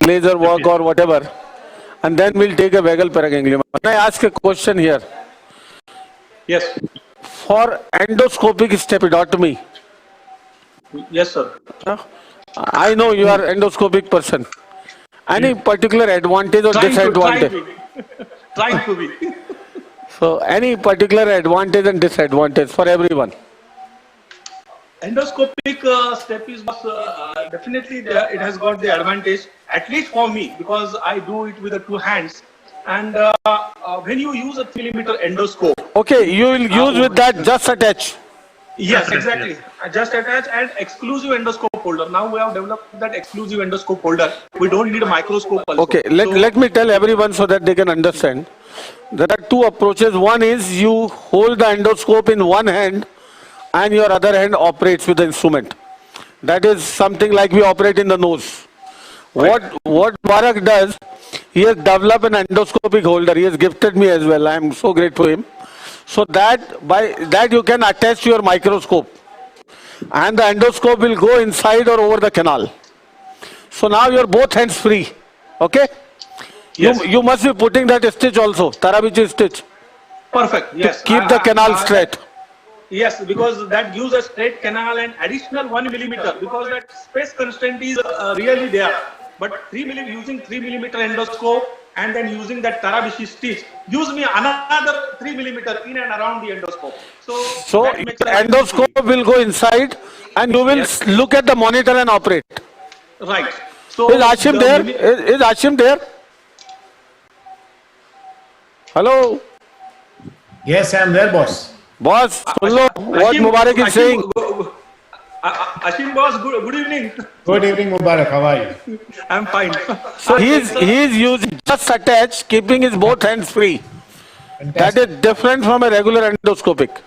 laser work or whatever, and then we'll take a vagal paraganglioma. Can I ask a question here? Yes. For endoscopic stepidotomy, Yes, sir. I know you are endoscopic person. Any particular advantage or disadvantage? Trying to be. So, any particular advantage and disadvantage for everyone? Endoscopic stepis was definitely it has got the advantage, at least for me, because I do it with the two hands. And when you use a 3mm endoscope. Okay, you will use with that just attach. Yes, exactly. Just attach and exclusive endoscope holder. Now we have developed that exclusive endoscope holder. We don't need a microscope also. Okay, let me tell everyone so that they can understand. There are two approaches. One is you hold the endoscope in one hand and your other hand operates with the instrument. That is something like we operate in the nose. What Mubarak does, he has developed an endoscopic holder. He has gifted me as well. I am so grateful to him. So that by that you can attach to your microscope and the endoscope will go inside or over the canal. So now your both hands free. Okay? Yes. You must be putting that stitch also, Tarabichi stitch. Perfect. Yes. To keep the canal straight. Yes, because that gives a straight canal and additional 1mm, because that space constraint is really there. But using 3mm endoscope and then using that Tarabichi stitch gives me another 3mm in and around the endoscope. So the endoscope will go inside and you will look at the monitor and operate. Right. So is Ashim there? Is Ashim there? Hello? Yes, I am there, boss. Boss, what Mubarak is saying. Ashim boss, good evening. Good evening, Mubarak. How are you? I'm fine. So he is using just attached, keeping his both hands free. Fantastic. That is different from a regular endoscopic.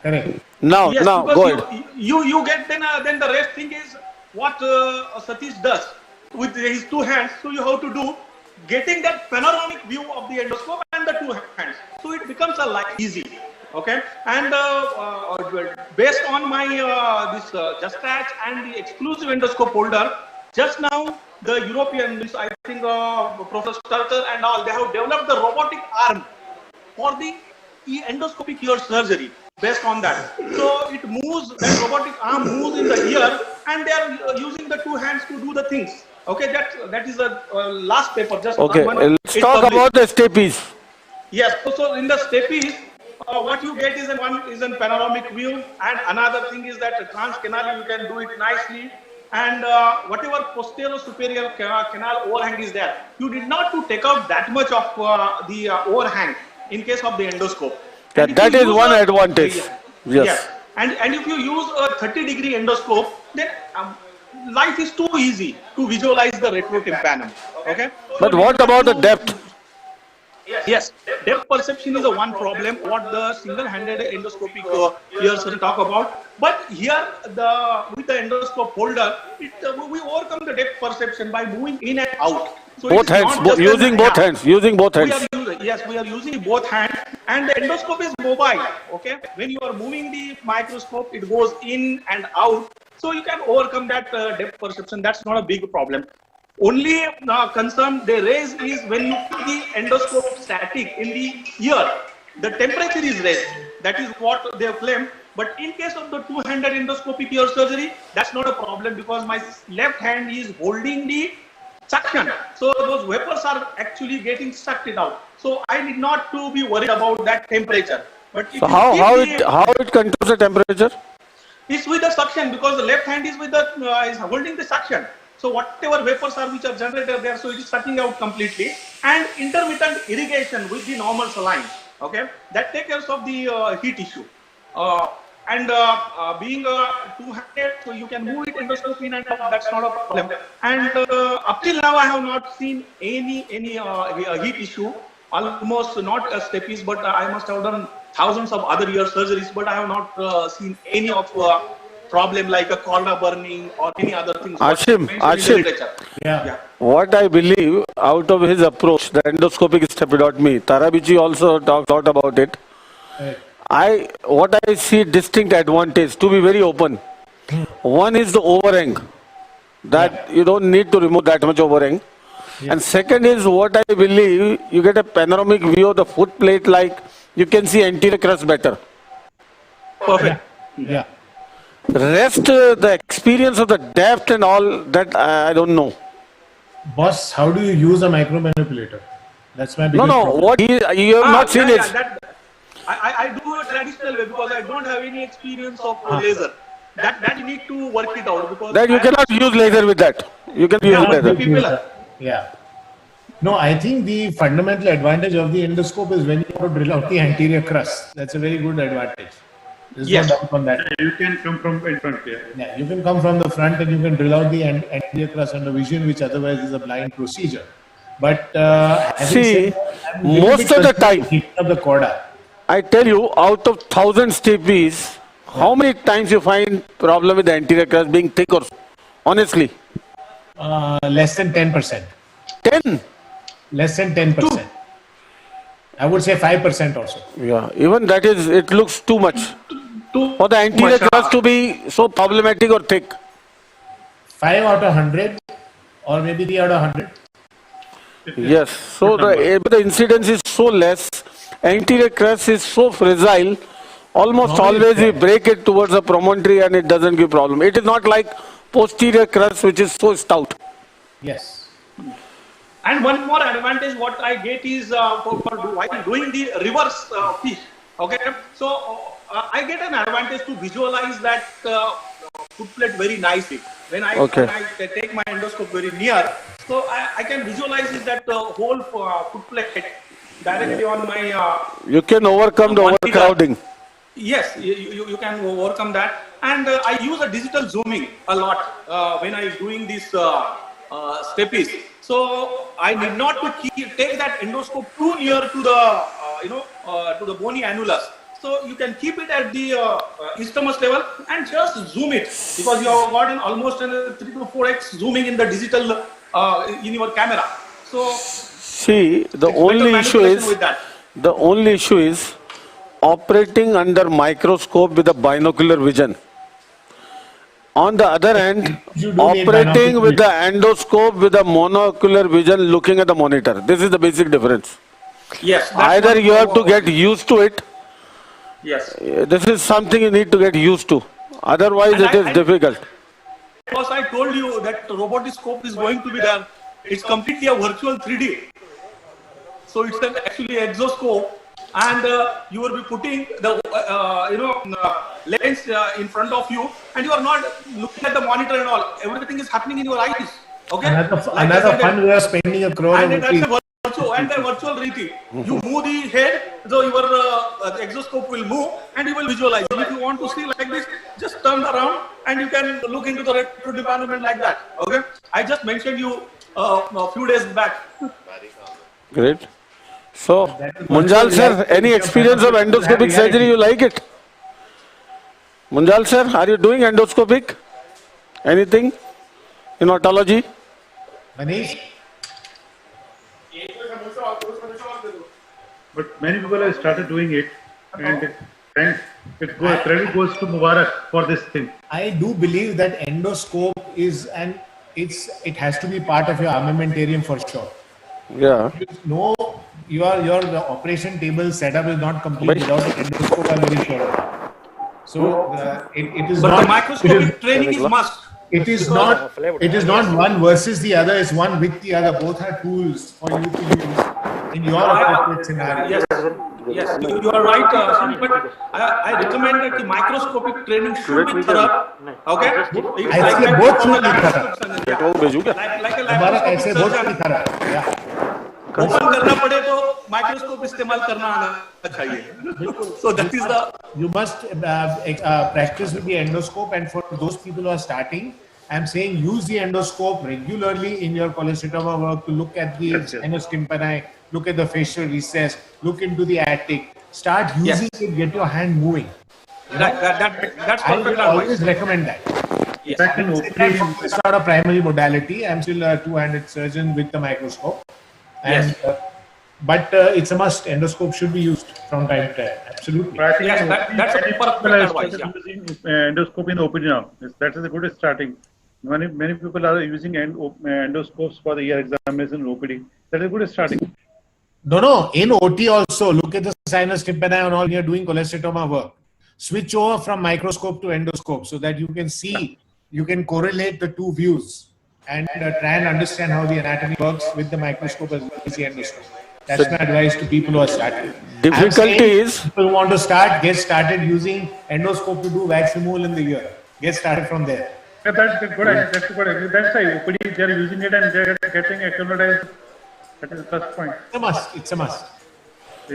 Correct. Now, yes, go ahead. You get then the rest thing is what Satish does with his two hands. So you have to do getting that panoramic view of the endoscope and the two hands. So it becomes a lot easy. Okay, and based on my this Just Attach and the exclusive endoscope holder, just now the European, I think Professor Sturter and all, they have developed the robotic arm for the endoscopic ear surgery. Based on that, so it moves, that robotic arm moves in the ear, and they are using the two hands to do the things. Okay, that is the last paper. Just okay. Let's talk about the stepis. Yes. So in the stepis, what you get is one is a panoramic view, and another thing is that transcanal you can do it nicely, and whatever posterior superior canal overhang is there, you did not to take out that much of the overhang in case of the endoscope. That is one advantage. Yes. And if you use a 30-degree endoscope, then life is too easy to visualize the retrotympanum. Okay. But what about the depth? Yes, depth perception is a one problem what the single-handed endoscopic ears talk about. But here, with the endoscope holder, we overcome the depth perception by moving in and out. So both hands, using both hands. Yes, we are using both hands, and the endoscope is mobile. Okay, when you are moving the microscope, it goes in and out. So you can overcome that depth perception. That's not a big problem. Only concern they raise is when you put the endoscope static in the ear, the temperature is raised. That is what they have claimed. But in case of the two-handed endoscopic ear surgery, that's not a problem because my left hand is holding the suction. So those vapors are actually getting sucked out. So I need not to be worried about that temperature. But so how it controls the temperature? It's with the suction, because the left hand is with the is holding the suction. So whatever vapors are which are generated there, so it is sucking out completely. And intermittent irrigation with the normal saline, okay, that takes care of the heat issue. Being two-handed, so you can move it endoscope in and out. That's not a problem. And up till now, I have not seen any heat issue. Almost not a stepis, but I must have done thousands of other ear surgeries, but I have not seen any of problem like a cornea burning or any other things. Ashim, yeah. What I believe out of his approach, the endoscopic stepidotomy, Tarabichi also talked about it. Right. What I see distinct advantage, to be very open. One is the overhang, that you don't need to remove that much overhang. And second is what I believe, you get a panoramic view of the foot plate, like you can see anterior crust better. Perfect. Yeah. Rest, the experience of the depth and all that, I don't know. Boss, how do you use a micro manipulator? That's my biggest No, problem. what you have not seen it. I do a traditional way because I don't have any experience of laser. That you need to work it out because That you cannot use laser with that. You can use Yeah, laser. people. Yeah. No, I think the fundamental advantage of the endoscope is when you have to drill out the anterior crust. That's a very good advantage. There's Yes. no doubt on that. You can come from in front here. Yeah, you can come from the front and you can drill out the anterior crust under vision, which otherwise is a blind procedure. But having See, said that, I'm a little most bit of the concerned time- with of the Coda. I tell you, out of 1,000 steppies, how many times you find problem with the anterior crust being thick or so? Honestly, Less than 10%. 10. Less than 10%. I would say 5% or so. Yeah, even that is, it looks too much. For the anterior much, crust to be so problematic or thick. 5 out of 100 or maybe 3 out of 100. Yes, so the incidence is so less, anterior crust is so fragile, almost Normally always we break it towards a promontory and it doesn't give problem. It is not like posterior crust which is so stout. Yes. And one more advantage what I get is while doing the reverse piece. Okay, so I get an advantage to visualize that foot plate very nicely. When I take my endoscope very near, so I can visualize that whole foot plate directly on my. You can overcome the monitor. overcrowding. Yes, you can overcome that. And I use a digital zooming a lot when I doing this steppies. So I need not to take that endoscope too near to the to the bony annulus. So you can keep it at the isthmus level and just zoom it because you have got almost 3 to 4x zooming in the digital in your camera. So See, the it's only better issue manipulation is, with that. the only issue is operating under microscope with a binocular vision. On the other hand, You do need operating binocular with the endoscope with a monocular vision looking at the monitor. This is the basic difference. Yes. that's Either what- you have to get used to it. Yes. This is something you need to get used to. Otherwise, And it is difficult. Because I told you that robotic scope is going to be there. It's completely a virtual 3D. So it's actually exoscope, and you will be putting the lens in front of you, and you are not looking at the monitor and all. Everything is happening in your eyes. Okay. Another fun way of spending a crore And of that's rupees. a virtual and the virtual reality. You move the head, so your exoscope will move, and you will visualize. If you want to see like this, just turn around, and you can look into the retinal development like that. Okay. I just mentioned you a few days back. Great. So, Munjal sir, any experience of endoscopic surgery? You like it? Munjal sir, are you doing endoscopic? Anything in otology? Manish? But many people have started doing it, and thanks. Credit goes to Mubarak for this thing. I do believe that endoscope is it has to be part of your armamentarium for sure. Yeah. No, your operation table setup is not complete without an endoscope. I'm very sure of that. So it is But not the microscopic training is must. It is not one versus the other. It's one with the other. Both are tools for you to use in your appropriate scenario. Yes, you are right, Ashwin, but I recommend that the microscopic training should be thorough. Okay? It's I say that both for should the be thorough. laparoscopic surgeon. Like a हमारा ऐसे laparoscopic बहुत surgeon, सारी तरह yeah. Open करना पड़े तो microscope इस्तेमाल करना आना चाहिए. So that is the You must practice with the endoscope, and for those people who are starting, I'm saying use the endoscope regularly in your cholecystoma work to look at the sinus tympani, look at the facial recess, look into the attic. Start using it, get your hand moving. that's I perfect will advice. always recommend that. Yes. It's not a primary modality. I'm still a two-handed surgeon with the microscope. And, but it's a must. Endoscope should be used from time to time. Absolutely. But I think Yes, that's a many perfect people have advice, started using endoscope in OPG now. That is a good starting. Many people are using endoscopes for the ear examination in OPD. That is a good starting. No, in OT also, look at the sinus tympani and all, you're doing cholesteatoma work. Switch over from microscope to endoscope so that you can see, you can correlate the two views and try and understand how the anatomy works with the microscope as well as the endoscope. That's my advice to people who are starting. Difficulty I'm saying is- people who want to start, get started using endoscope to do wax removal in the ear. Get started from there. Yeah, that's a good idea. That's a good idea. That's why OPD, they're using it and they're getting acclimatized. That is the first point. It's a must. It's a must.